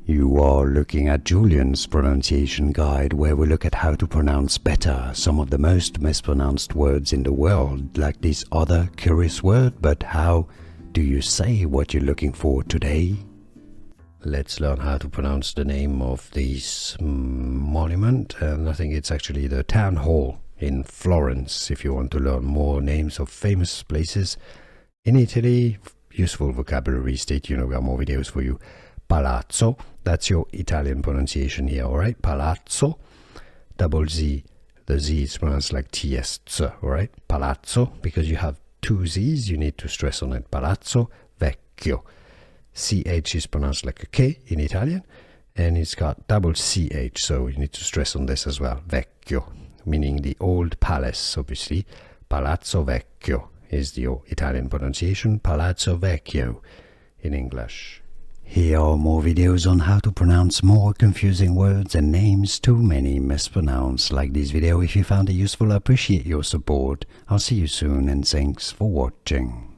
You are looking at Julian's pronunciation guide, where we look at how to pronounce better some of the most mispronounced words in the world, like this other curious word, but how do you say what you're looking for today? Let's learn how to pronounce the name of this monument, and I think it's actually the town hall in Florence. If you want to learn more names of famous places in Italy, useful vocabulary, stay tuned, we got more videos for you. Palazzo, that's your Italian pronunciation here, alright? Palazzo, double Z, the Z is pronounced like TS, alright? Palazzo, because you have two Z's, you need to stress on it. Palazzo Vecchio. CH is pronounced like a K in Italian, and it's got double CH, so you need to stress on this as well. Vecchio, meaning the old palace, obviously. Palazzo Vecchio is the Italian pronunciation. Palazzo Vecchio in English. Here are more videos on how to pronounce more confusing words and names too many mispronounced. Like this video if you found it useful. I appreciate your support. I'll see you soon, and thanks for watching.